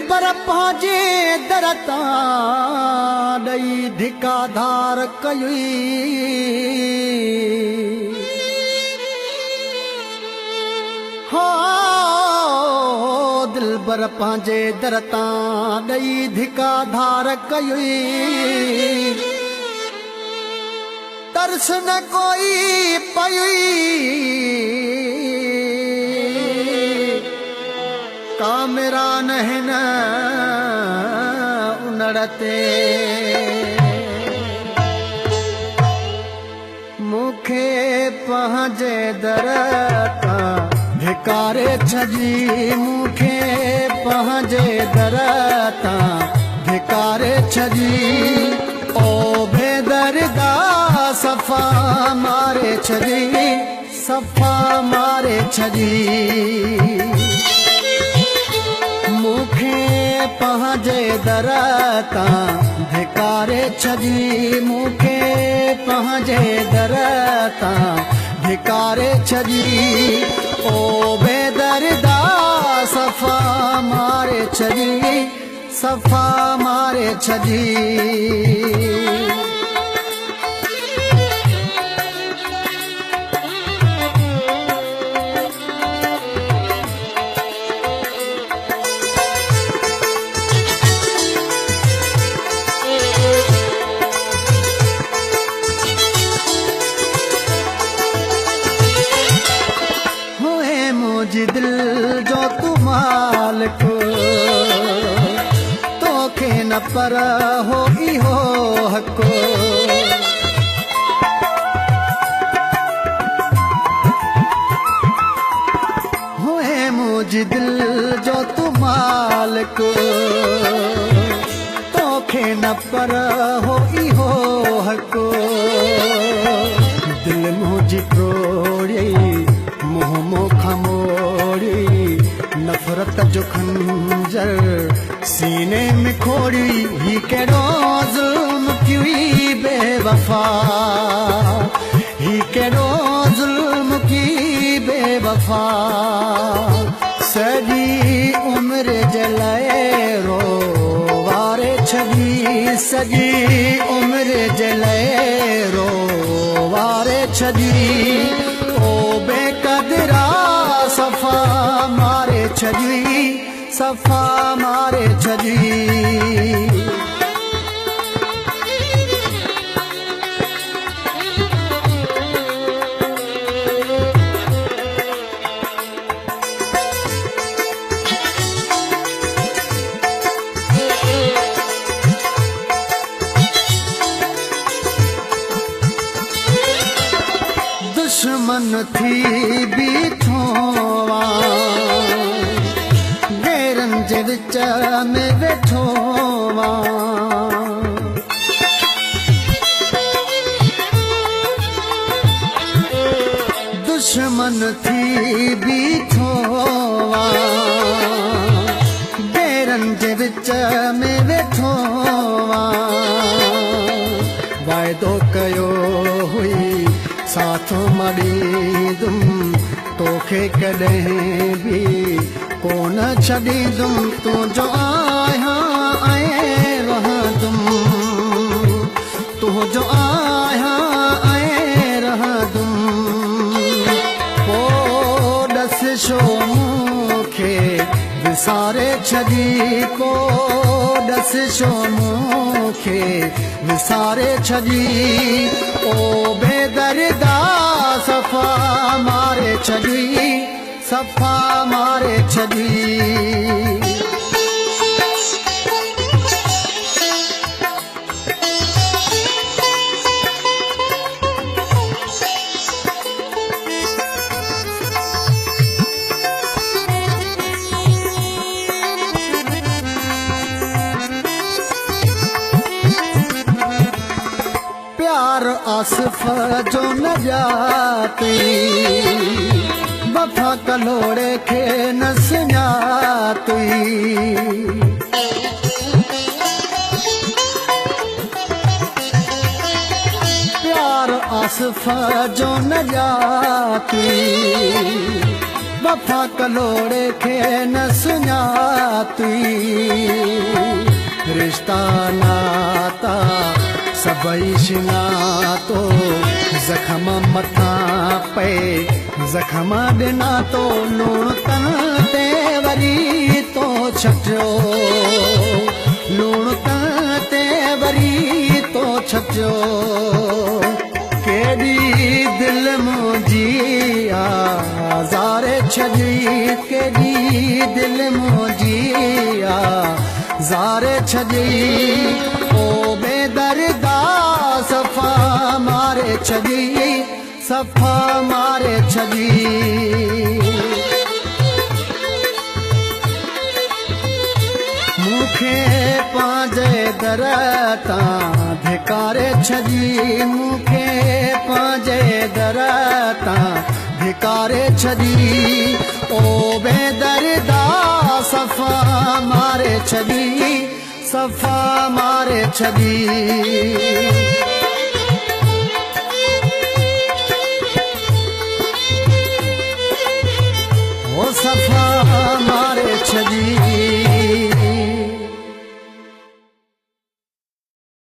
पर पंहिंजे दर तां ॾई धिकाधार कई हो दिल पर पंहिंजे दर तां ॾई धिकाधार कई तरस न कोई पई कामरान हिन उनड़ते मूंखे पंहिंजे दर तां धिकारे छॾी मूंखे पंहिंजे दर तां धिकारे छॾी ओ बेदर्दा सफ़ा मारे छॾी सफ़ा मारे छॾी मूंखे पंहिंजे दर तां धिकारे छॾी मूंखे पंहिंजे दर तां धिकारे छॾी ओ बेदर्दा सफ़ा मारे छॾी सफ़ा मारे छॾी दिल जो तू मालिक तोखे न पर हो इहो हक़ होए मुझ दिल जो तू मालिक तोखे न पर हो इहो हक़ दिल मुझी तोड़ी मुँह मोखा मोड़ी नफ़रत जो खंजर सीने में खोड़ी ही केड़ो ज़ुल्म की बेवफा ही केड़ो ज़ुल्म की बेवफा सॼी उम्र जे लाइ रोवारे छॾी सॼी उम्र जे लाइ रोवारे छॾी ओ बेक़दरा सफ़ा मारे छॾी सफ़ा मारे छॾी दुश्मन थी बीठो गैरनि जे विच में वेठो दुश्मन थी बीठो गैरनि जे विच में वेठो वाइदो कयो हुई साथ मड़ीदुम तोखे कॾहिं बि कोन छॾींदुम तुंहिंजो आहियां ऐं रहंदुम तुंहिंजो आहियां ऐं रहंदुम पोइ ॾस छो मूंखे विसारे छॾी पोइ ॾस छो मूंखे विसारे छॾी ओ बेदर्दा सफ़ा मारे छॾी सफ़ा मारे छॾी आसिफ जो न जाती वफ़ा कलोड़े खे न सुञाती प्यार आसिफ जो न जाती वफ़ा कलोड़े खे न सुञाती रिश्ता नाता सभई शिनातो ज़ख़्म मथां पे ज़ख़्म ॾिना तो लूण तन ते वरी तो छटियो लूण तन ते वरी तो छटियो केॾी दिल मुंहिंजी आज़ारे छॾी केॾी दिल मुंहिंजी आज़ारे छॾी ओ बेदर्दा सफ़ा मारे छॾी सफ़ा मारे छॾी मूंखे पंहिंजे दर तां धिकारे छॾी मूंखे पंहिंजे दर तां धिकारे छॾी ओ बेदर्दा सफ़ा मारे छॾी सफ़ा मारे छॾी ओ सफ़ा मारे छॾी